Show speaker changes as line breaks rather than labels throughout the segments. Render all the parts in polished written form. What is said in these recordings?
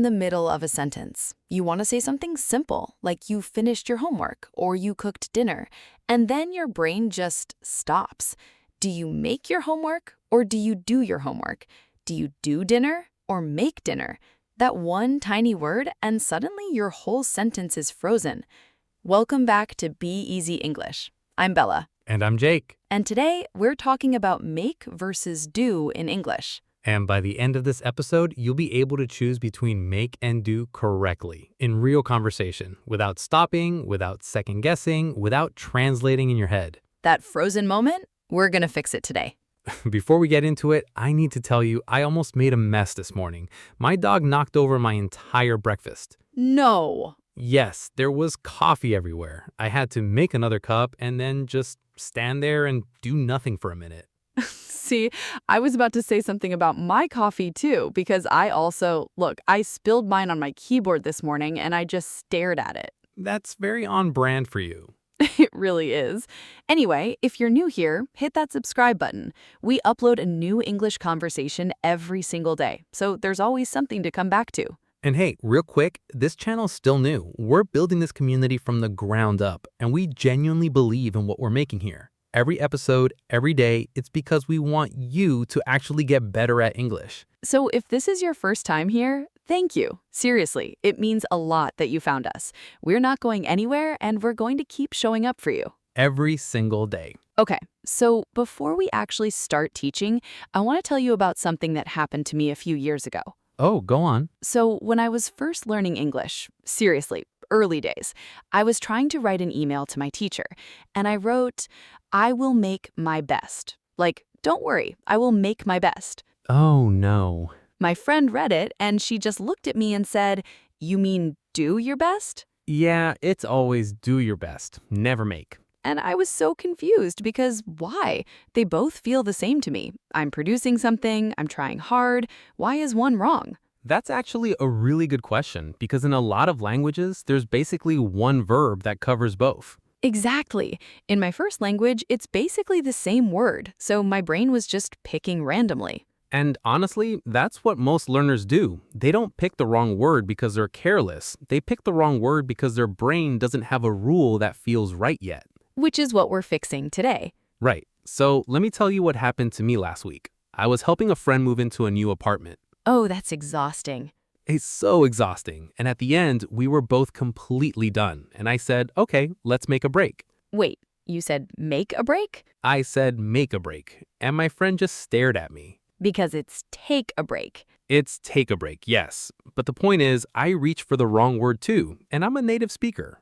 in the middle of a sentence. You want to say something simple, like you finished your homework or you cooked dinner, and then your brain just stops. Do you make your homework or do you do your homework? Do you do dinner or make dinner? That one tiny word, and suddenly your whole sentence is frozen. Welcome back to Be Easy English. I'm Bella.
And I'm Jake.
And today we're talking about make versus do in English.
And by the end of this episode, you'll be able to choose between make and do correctly in real conversation, without stopping, without second guessing, without translating in your head.
That frozen moment, we're gonna fix it today.
Before we get into it, I need to tell you, I almost made a mess this morning. My dog knocked over my entire breakfast.
No.
Yes, there was coffee everywhere. I had to make another cup and then just stand there and do nothing for a minute.
See, I was about to say something about my coffee too, because I spilled mine on my keyboard this morning and I just stared at it.
That's very on brand for you.
It really is. Anyway, if you're new here, hit that subscribe button. We upload a new English conversation every single day, so there's always something to come back to.
And hey, real quick, this channel's still new. We're building this community from the ground up, and we genuinely believe in what we're making here. Every episode, every day, it's because we want you to actually get better at English.
So if this is your first time here, thank you. Seriously, it means a lot that you found us. We're not going anywhere, and we're going to keep showing up for you.
Every single day.
Okay, so before we actually start teaching, I want to tell you about something that happened to me a few years ago.
Oh, go on.
So when I was first learning English, seriously, early days, I was trying to write an email to my teacher, and I wrote, "I will make my best." Like, don't worry, I will make my best.
Oh, no.
My friend read it, and she just looked at me and said, "You mean do your best?"
Yeah, it's always do your best, never make.
And I was so confused because why? They both feel the same to me. I'm producing something, I'm trying hard. Why is one wrong?
That's actually a really good question, because in a lot of languages, there's basically one verb that covers both.
Exactly. In my first language, it's basically the same word, so my brain was just picking randomly.
And honestly, that's what most learners do. They don't pick the wrong word because they're careless. They pick the wrong word because their brain doesn't have a rule that feels right yet.
Which is what we're fixing today.
Right. So let me tell you what happened to me last week. I was helping a friend move into a new apartment.
Oh, that's exhausting.
It's so exhausting. And at the end, we were both completely done. And I said, okay, let's make a break.
Wait, you said make a break?
I said make a break. And my friend just stared at me.
Because it's take a break.
It's take a break, yes. But the point is, I reached for the wrong word too. And I'm a native speaker.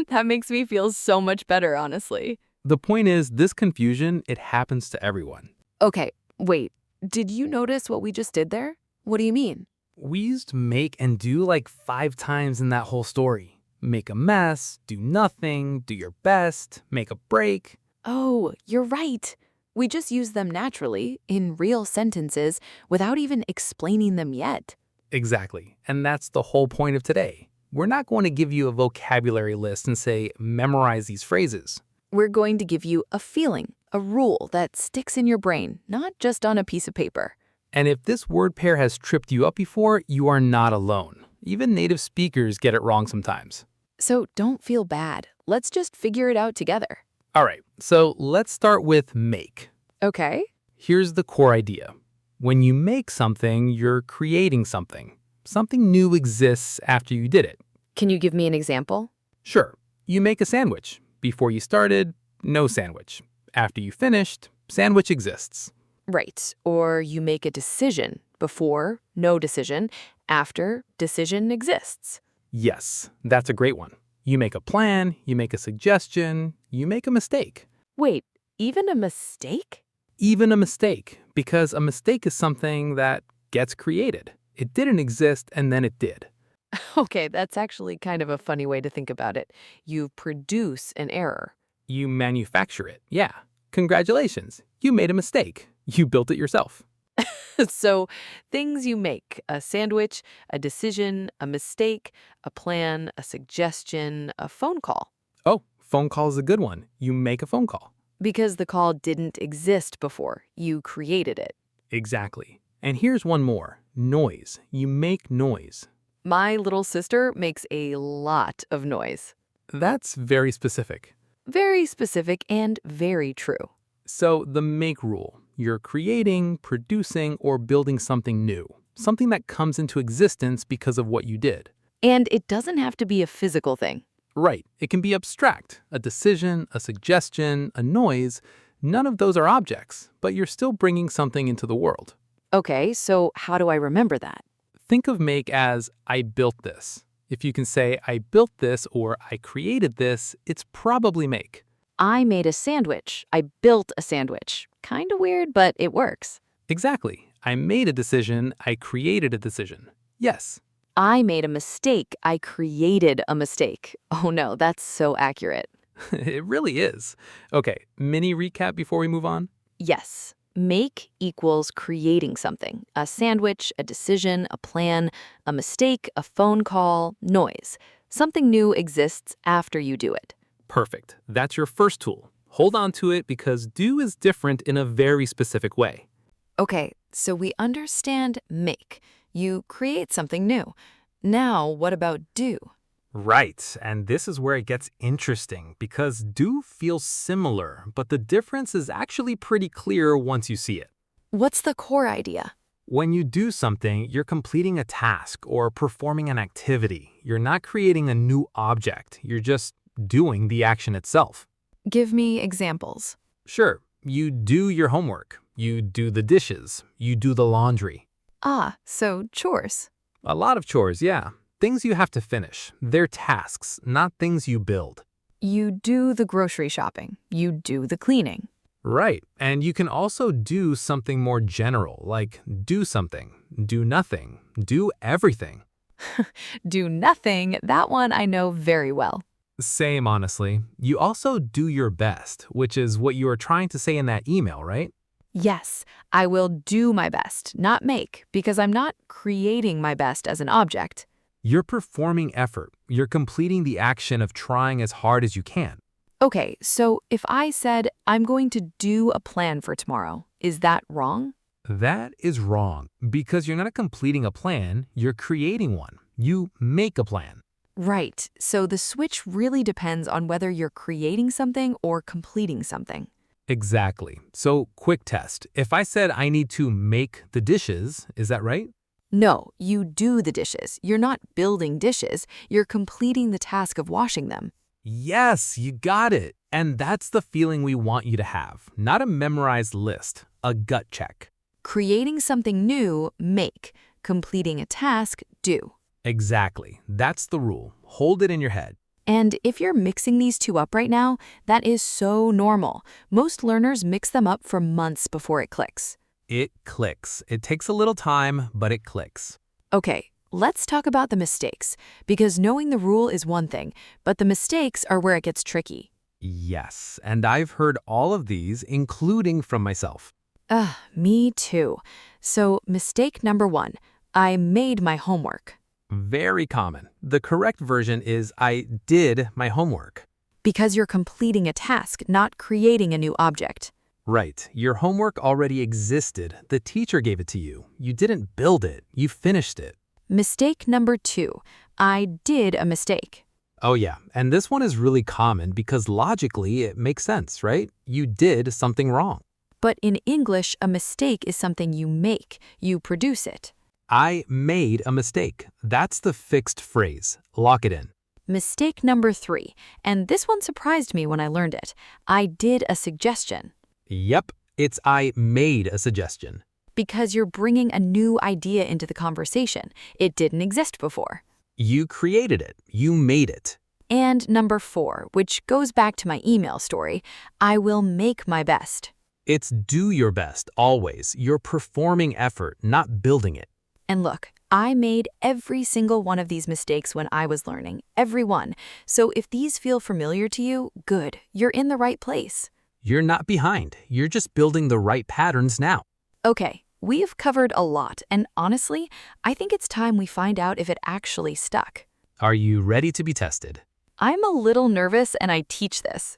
That makes me feel so much better, honestly.
The point is, this confusion, it happens to everyone.
Okay, wait. Did you notice what we just did there? What do you mean?
We used make and do like 5 times in that whole story. Make a mess, do nothing, do your best, make a break.
Oh, you're right. We just use them naturally, in real sentences, without even explaining them yet.
Exactly. And that's the whole point of today. We're not going to give you a vocabulary list and say, memorize these phrases.
We're going to give you a feeling, a rule that sticks in your brain, not just on a piece of paper.
And if this word pair has tripped you up before, you are not alone. Even native speakers get it wrong sometimes.
So don't feel bad. Let's just figure it out together.
All right, so let's start with make.
Okay.
Here's the core idea. When you make something, you're creating something. Something new exists after you did it.
Can you give me an example?
Sure, you make a sandwich. Before you started, no sandwich. After you finished, sandwich exists.
Right. Or you make a decision. Before, no decision. After, decision exists.
Yes, that's a great one. You make a plan, you make a suggestion, you make a mistake.
Wait, even a mistake?
Even a mistake, because a mistake is something that gets created. It didn't exist and then it did.
Okay, that's actually kind of a funny way to think about it. You produce an error.
You manufacture it, yeah. Congratulations, you made a mistake. You built it yourself.
So, things you make, a sandwich, a decision, a mistake, a plan, a suggestion, a phone call.
Oh, phone call is a good one. You make a phone call.
Because the call didn't exist before. You created it.
Exactly. And here's one more. Noise. You make noise.
My little sister makes a lot of noise.
That's very specific.
Very specific and very true.
So the make rule. You're creating, producing, or building something new. Something that comes into existence because of what you did.
And it doesn't have to be a physical thing.
Right. It can be abstract. A decision, a suggestion, a noise. None of those are objects, but you're still bringing something into the world.
Okay, so how do I remember that?
Think of make as I built this. If you can say I built this or I created this, it's probably make.
I made a sandwich. I built a sandwich. Kind of weird, but it works.
Exactly. I made a decision. I created a decision. Yes.
I made a mistake. I created a mistake. Oh no, that's so accurate.
It really is. Okay, mini recap before we move on.
Yes, make equals creating something. A sandwich, a decision, a plan, a mistake, a phone call, noise. Something new exists after you do it.
Perfect. That's your first tool. Hold on to it because do is different in a very specific way.
Okay, so we understand make. You create something new. Now, what about do?
Right, and this is where it gets interesting because do feels similar, but the difference is actually pretty clear once you see it.
What's the core idea?
When you do something, you're completing a task or performing an activity. You're not creating a new object. You're just doing the action itself.
Give me examples.
Sure, you do your homework. You do the dishes. You do the laundry.
Ah, so chores.
A lot of chores, yeah. Things you have to finish. They're tasks, not things you build.
You do the grocery shopping. You do the cleaning.
Right, and you can also do something more general, like do something, do nothing, do everything.
Do nothing, that one I know very well.
Same, honestly. You also do your best, which is what you were trying to say in that email, right?
Yes, I will do my best, not make, because I'm not creating my best as an object.
You're performing effort. You're completing the action of trying as hard as you can.
Okay, so if I said I'm going to do a plan for tomorrow, is that wrong?
That is wrong, because you're not completing a plan, you're creating one. You make a plan.
Right, so the switch really depends on whether you're creating something or completing something.
Exactly. So, quick test. If I said I need to make the dishes, is that right?
No, you do the dishes. You're not building dishes, you're completing the task of washing them.
Yes, you got it. And that's the feeling we want you to have. Not a memorized list, a gut check.
Creating something new, make. Completing a task, do.
Exactly. That's the rule. Hold it in your head.
And if you're mixing these two up right now, that is so normal. Most learners mix them up for months before it clicks.
It clicks. It takes a little time, but it clicks.
Okay, let's talk about the mistakes, because knowing the rule is one thing, but the mistakes are where it gets tricky.
Yes, and I've heard all of these, including from myself.
Me too. So mistake number 1, I made my homework.
Very common. The correct version is I did my homework.
Because you're completing a task, not creating a new object.
Right. Your homework already existed. The teacher gave it to you. You didn't build it. You finished it.
Mistake number 2, I did a mistake.
Oh yeah, and this one is really common because logically it makes sense, right? You did something wrong.
But in English, a mistake is something you make. You produce it.
I made a mistake. That's the fixed phrase. Lock it in.
Mistake number 3, and this one surprised me when I learned it. I did a suggestion.
Yep, it's I made a suggestion.
Because you're bringing a new idea into the conversation. It didn't exist before.
You created it. You made it.
And number 4, which goes back to my email story, I will make my best.
It's do your best, always. You're performing effort, not building it.
And look, I made every single one of these mistakes when I was learning, every one. So if these feel familiar to you, good, you're in the right place.
You're not behind. You're just building the right patterns now.
Okay, we've covered a lot, and honestly, I think it's time we find out if it actually stuck.
Are you ready to be tested?
I'm a little nervous and I teach this.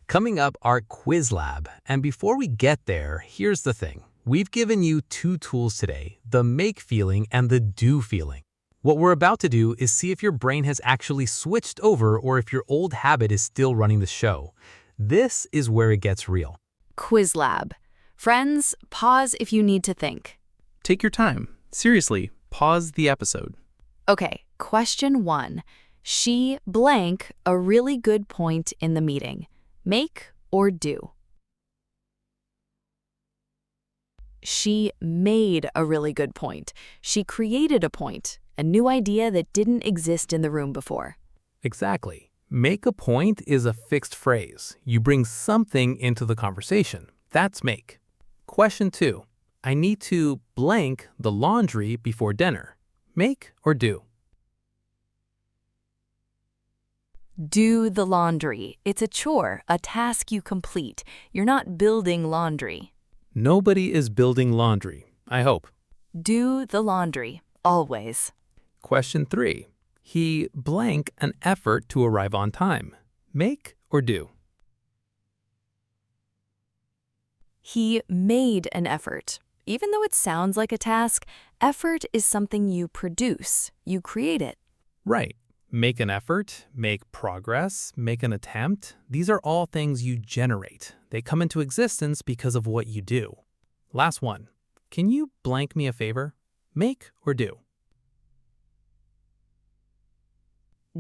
Coming up, our quiz lab. And before we get there, here's the thing. We've given you two tools today, the make feeling and the do feeling. What we're about to do is see if your brain has actually switched over or if your old habit is still running the show. This is where it gets real.
Quiz Lab. Friends, pause if you need to think.
Take your time. Seriously, pause the episode.
Okay, question 1. She blank a really good point in the meeting. Make or do? She made a really good point. She created a point, a new idea that didn't exist in the room before.
Exactly. Make a point is a fixed phrase. You bring something into the conversation. That's make. Question 2. I need to blank the laundry before dinner. Make or do?
Do the laundry. It's a chore, a task you complete. You're not building laundry.
Nobody is building laundry, I hope.
Do the laundry, always.
Question 3. He blank an effort to arrive on time. Make or do?
He made an effort. Even though it sounds like a task, effort is something you produce. You create it.
Right. Make an effort, make progress, make an attempt. These are all things you generate. They come into existence because of what you do. Last one. Can you blank me a favor? Make or do?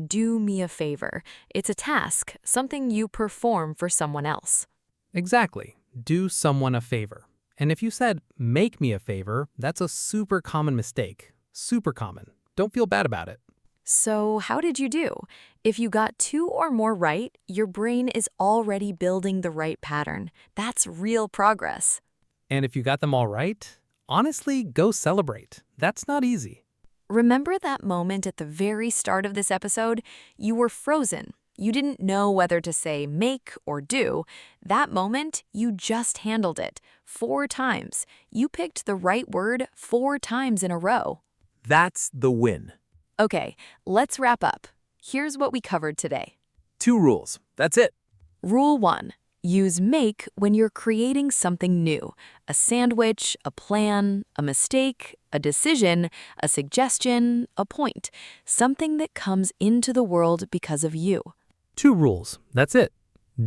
Do me a favor. It's a task, something you perform for someone else.
Exactly. Do someone a favor. And if you said, make me a favor, that's a super common mistake. Super common. Don't feel bad about it.
So how did you do? If you got 2 or more right, your brain is already building the right pattern. That's real progress.
And if you got them all right, honestly, go celebrate. That's not easy.
Remember that moment at the very start of this episode? You were frozen. You didn't know whether to say make or do. That moment, you just handled it 4 times. You picked the right word 4 times in a row.
That's the win.
Okay, let's wrap up. Here's what we covered today.
2 rules. That's it.
Rule 1. Use make when you're creating something new. A sandwich, a plan, a mistake, a decision, a suggestion, a point. Something that comes into the world because of you.
2 rules. That's it.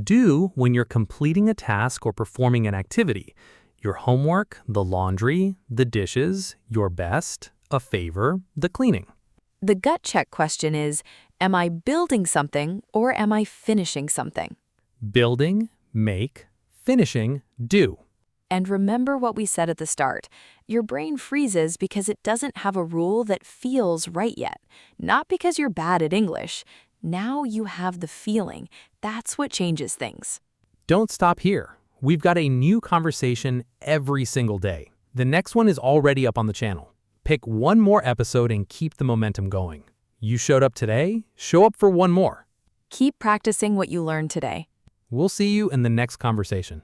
Do when you're completing a task or performing an activity. Your homework, the laundry, the dishes, your best, a favor, the cleaning.
The gut check question is, am I building something or am I finishing something?
Building, make, finishing, do.
And remember what we said at the start. Your brain freezes because it doesn't have a rule that feels right yet. Not because you're bad at English. Now you have the feeling. That's what changes things.
Don't stop here. We've got a new conversation every single day. The next one is already up on the channel. Pick one more episode and keep the momentum going. You showed up today, show up for one more.
Keep practicing what you learned today.
We'll see you in the next conversation.